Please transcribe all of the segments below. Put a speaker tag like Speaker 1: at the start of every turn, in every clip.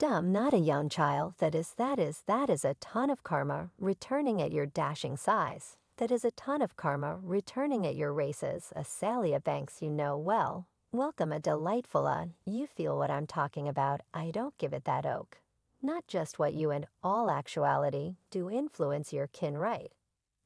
Speaker 1: Dumb, not a young child. That is a ton of karma returning at your dashing size. That is a ton of karma returning at your races. Azealia Banks, you know well. Welcome a delightful you feel what I'm talking about. I don't give it that oak. Not just what you in all actuality do influence your kin right.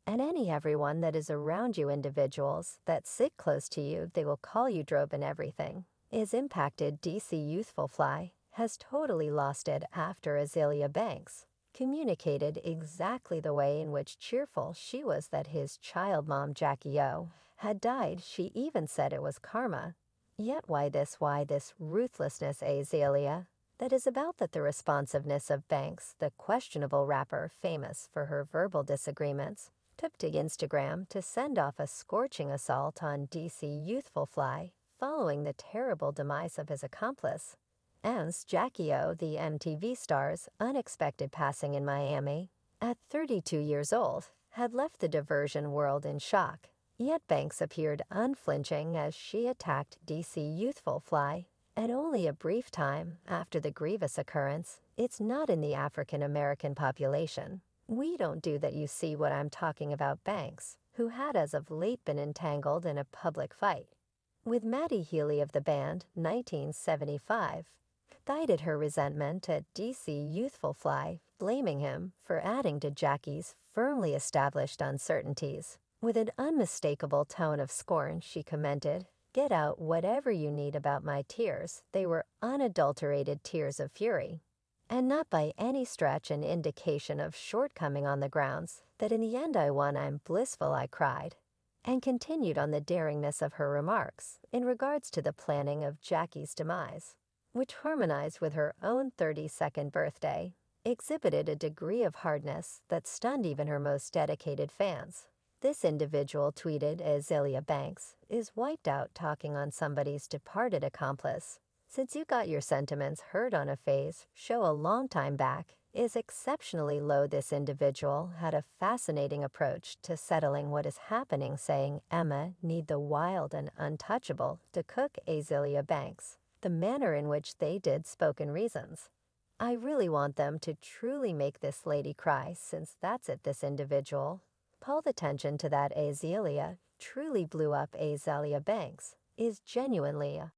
Speaker 1: And everyone that is around you individuals that sit close to you, they will call you drobe and everything, is impacted. DC Youthful Fly has totally lost it after Azealia Banks communicated exactly the way in which cheerful she was that his child mom Jackie O had died. She even said it was karma. Yet why this ruthlessness, Azealia? That is about that the responsiveness of Banks, the questionable rapper famous for her verbal disagreements, took to Instagram to send off a scorching assault on DC Youthful Fly following the terrible demise of his accomplice. As Jackie O, the MTV star's unexpected passing in Miami, at 32 years old, had left the diversion world in shock. Yet Banks appeared unflinching as she attacked DC Youthful Fly. And only a brief time after the grievous occurrence. It's not in the African American population. We don't do that. You see what I'm talking about. Banks, who had as of late been entangled in a public fight with Maddie Healy of the band 1975, guided her resentment at DC Youthful Fly, blaming him for adding to Jackie's firmly established uncertainties. With an unmistakable tone of scorn, she commented, "Get out whatever you need about my tears. They were unadulterated tears of fury, and not by any stretch an indication of shortcoming on the grounds that in the end I won. I'm blissful," I cried, and continued on the daringness of her remarks in regards to the planning of Jackie's demise, which harmonized with her own 32nd birthday, exhibited a degree of hardness that stunned even her most dedicated fans. This individual tweeted, "Azealia Banks is wiped out talking on somebody's departed accomplice. Since you got your sentiments heard on a phase show a long time back, is exceptionally low." This individual had a fascinating approach to settling what is happening, saying, "Emma need the wild and untouchable to cook Azealia Banks. The manner in which they did spoken reasons. I really want them to truly make this lady cry, since that's it." This individual called attention to that Azealia truly blew up. Azealia Banks is genuinely a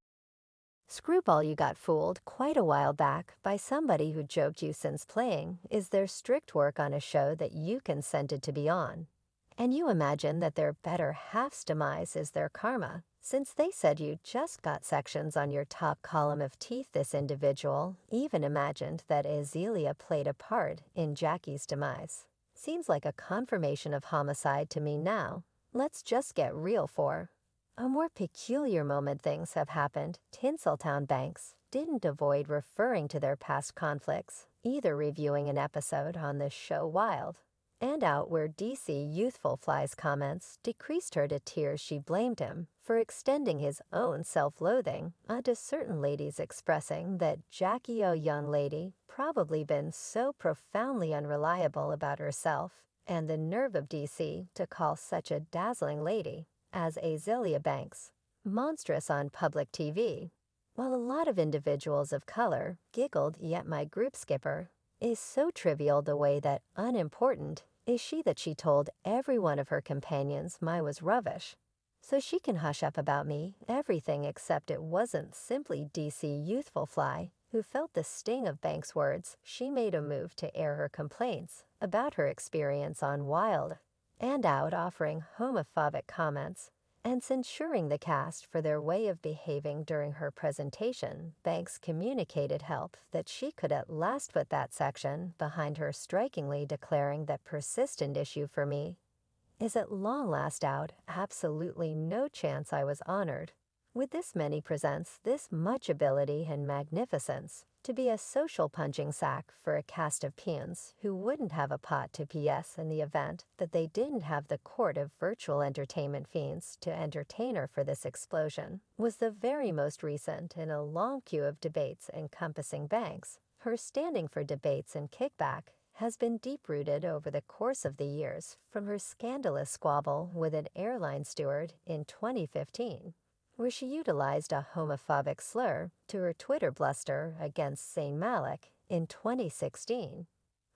Speaker 1: screwball. You got fooled quite a while back by somebody who joked you since playing is their strict work on a show that you consented to be on. And you imagine that their better half's demise is their karma, since they said you just got sections on your top column of teeth. This individual even imagined that Azealia played a part in Jackie's demise. Seems like a confirmation of homicide to me now. Let's just get real for a more peculiar moment. Things have happened. Tinseltown Banks didn't avoid referring to their past conflicts, either reviewing an episode on the show Wild and Out where DC Youthful Fly's comments decreased her to tears. She blamed him for extending his own self-loathing onto certain ladies, expressing that Jackie O, young lady, probably been so profoundly unreliable about herself, and the nerve of DC to call such a dazzling lady as Azealia Banks monstrous on public TV. While a lot of individuals of color giggled, yet my group skipper is so trivial the way that unimportant is she that she told every one of her companions my was rubbish. So she can hush up about me, everything, except it wasn't simply DC Youthful Fly who felt the sting of Banks' words. She made a move to air her complaints about her experience on Wild and Out, offering homophobic comments and censuring the cast for their way of behaving during her presentation. Banks communicated help that she could at last put that section behind her, strikingly declaring that persistent issue for me is at long last out. Absolutely no chance. I was honored with this many presents this much ability and magnificence to be a social punching sack for a cast of peons who wouldn't have a pot to piss in the event that they didn't have the court of virtual entertainment fiends to entertain her. For this explosion was the very most recent in a long queue of debates encompassing Banks. Her standing for debates and kickback has been deep-rooted over the course of the years, from her scandalous squabble with an airline steward in 2015, where she utilized a homophobic slur, to her Twitter bluster against Zayn Malik in 2016,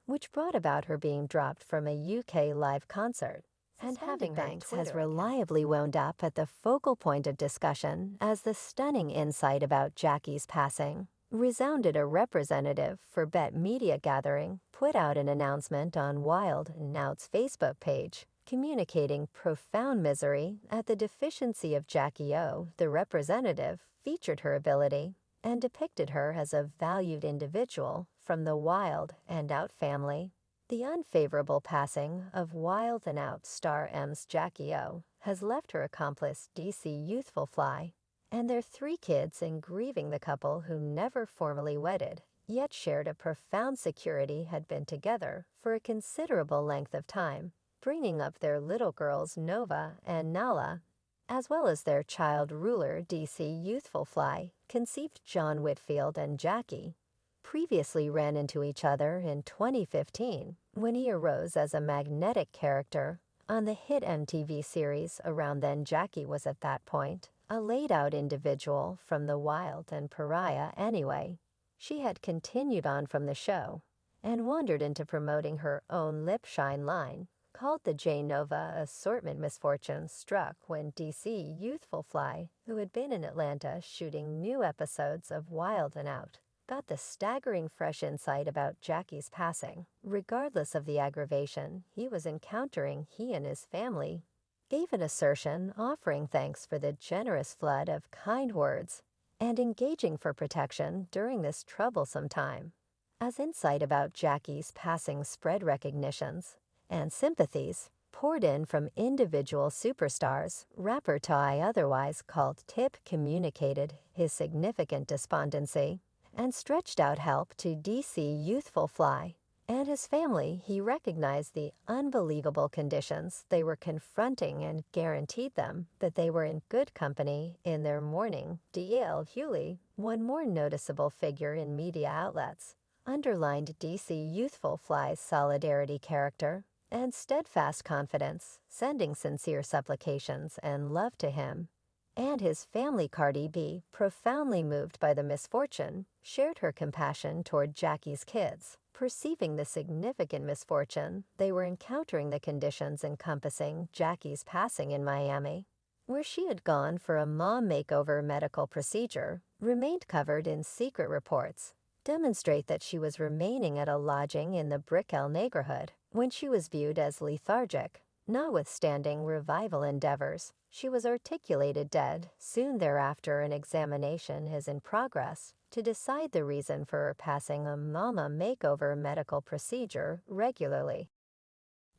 Speaker 1: which brought about her being dropped from a UK live concert. And having Banks has reliably wound up at the focal point of discussion as the stunning insight about Jackie's passing resounded. A representative for Bet Media Gathering put out an announcement on Wild 'N Out's Facebook page, communicating profound misery at the deficiency of Jackie O. The representative featured her ability and depicted her as a valued individual from the Wild 'N Out family. The unfavorable passing of Wild 'N Out star M's Jackie O has left her accomplice DC Youthful Fly and their 3 kids in grieving. The couple, who never formally wedded, yet shared a profound security, had been together for a considerable length of time, bringing up their little girls Nova and Nala, as well as their child ruler DC Youthful Fly, conceived John Whitfield and Jackie. Previously ran into each other in 2015 when he arose as a magnetic character on the hit MTV series Around Then. Jackie was at that point a laid-out individual from the Wild and Pariah anyway. She had continued on from the show and wandered into promoting her own lip shine line, called the J Nova Assortment. Misfortune struck when DC Youthful Fly, who had been in Atlanta shooting new episodes of Wild 'N Out, got the staggering fresh insight about Jackie's passing. Regardless of the aggravation he was encountering, he and his family gave an assertion offering thanks for the generous flood of kind words and engaging for protection during this troublesome time. As insight about Jackie's passing spread, recognitions and sympathies poured in from individual superstars. Rapper Ty, otherwise called Tip, communicated his significant despondency and stretched out help to DC Youthful Fly and his family. He recognized the unbelievable conditions they were confronting and guaranteed them that they were in good company in their mourning. D.L. Hewley, one more noticeable figure in media outlets, underlined DC Youthful Fly's solidarity, character, and steadfast confidence, sending sincere supplications and love to him and his family. Cardi B, profoundly moved by the misfortune, shared her compassion toward Jackie's kids, perceiving the significant misfortune they were encountering. The conditions encompassing Jackie's passing in Miami, where she had gone for a mom makeover medical procedure, remained covered in secret reports, demonstrate that she was remaining at a lodging in the Brickell neighborhood when she was viewed as lethargic. Notwithstanding revival endeavors, she was articulated dead. Soon thereafter, an examination is in progress to decide the reason for her passing. A mama makeover medical procedure regularly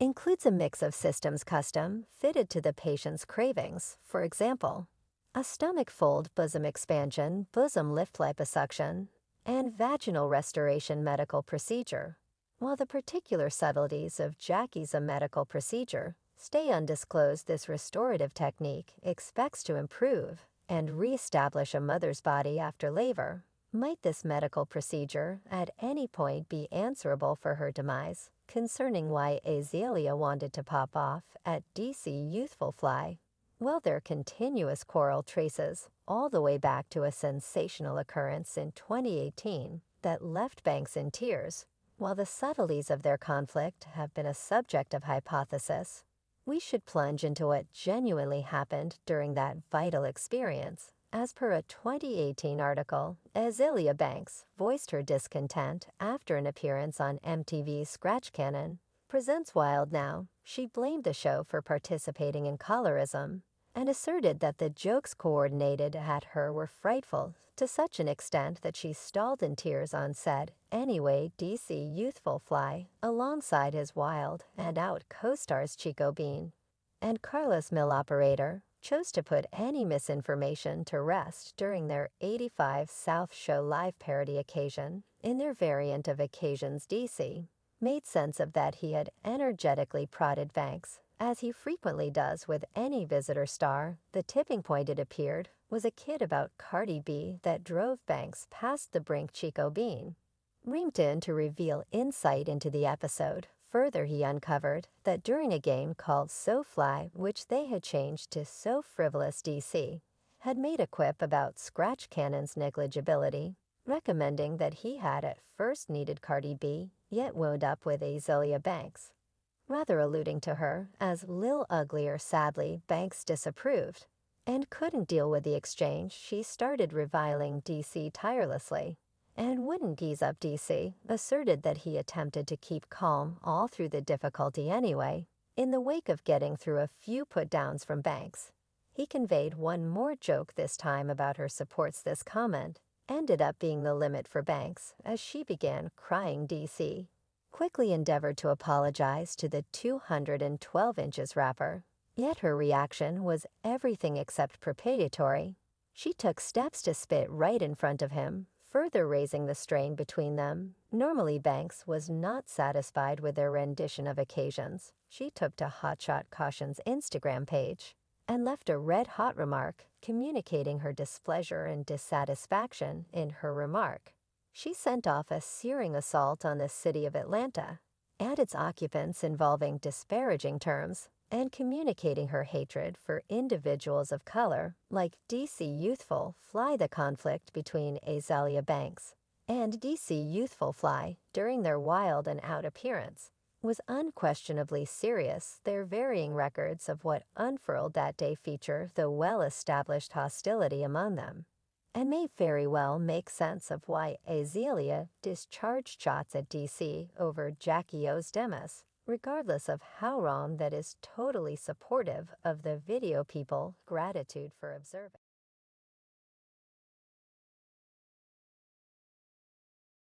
Speaker 1: includes a mix of systems custom fitted to the patient's cravings. For example, a stomach fold, bosom expansion, bosom lift, liposuction, and vaginal restoration medical procedure. While the particular subtleties of Jackie's medical procedure stay undisclosed, this restorative technique expects to improve and reestablish a mother's body after labor. Might this medical procedure at any point be answerable for her demise? Concerning why Azealia wanted to pop off at DC Youthful Fly, well, their continuous quarrel traces all the way back to a sensational occurrence in 2018 that left Banks in tears. While the subtleties of their conflict have been a subject of hypothesis, we should plunge into what genuinely happened during that vital experience. As per a 2018 article, Azealia Banks voiced her discontent after an appearance on MTV's Scratch Cannon Presents Wild Now. She blamed the show for participating in colorism and asserted that the jokes coordinated at her were frightful to such an extent that she stalled in tears on set. Anyway, DC Youthful Fly, alongside his Wild 'N Out co-stars Chico Bean and Carlos Mill Operator, chose to put any misinformation to rest during their 85 South Show live parody occasion. In their variant of occasions, DC made sense of that. He had energetically prodded Banks, as he frequently does with any visitor star. The tipping point, it appeared, was a kid about Cardi B that drove Banks past the brink. Chico Bean reamed in to reveal insight into the episode. Further, he uncovered that during a game called So Fly, which they had changed to So Frivolous, DC had made a quip about Scratch Cannon's negligibility recommending that he had at first needed Cardi B, yet wound up with Azealia Banks, rather alluding to her as Lil Uglier. Sadly, Banks disapproved and couldn't deal with the exchange. She started reviling DC tirelessly and wouldn't ease up. DC asserted that he attempted to keep calm all through the difficulty anyway. In the wake of getting through a few put-downs from Banks, he conveyed one more joke, this time about her supports. This comment ended up being the limit for Banks as she began crying. DC quickly endeavored to apologize to the 212 inches rapper, yet her reaction was everything except propitiatory. She took steps to spit right in front of him, further raising the strain between them. Normally, Banks was not satisfied with their rendition of occasions. She took to Hotshot Caution's Instagram page and left a red-hot remark, communicating her displeasure and dissatisfaction in her remark. She sent off a searing assault on the city of Atlanta and its occupants, involving disparaging terms and communicating her hatred for individuals of color like DC Youthful Fly. The conflict between Azealia Banks and DC Youthful Fly during their Wild and Out appearance was unquestionably serious. Their varying records of what unfurled that day feature the well-established hostility among them, and may very well make sense of why Azealia discharged shots at DC over Jackie O's Demas, regardless of how wrong that is. Totally supportive of the video people. Gratitude for observing.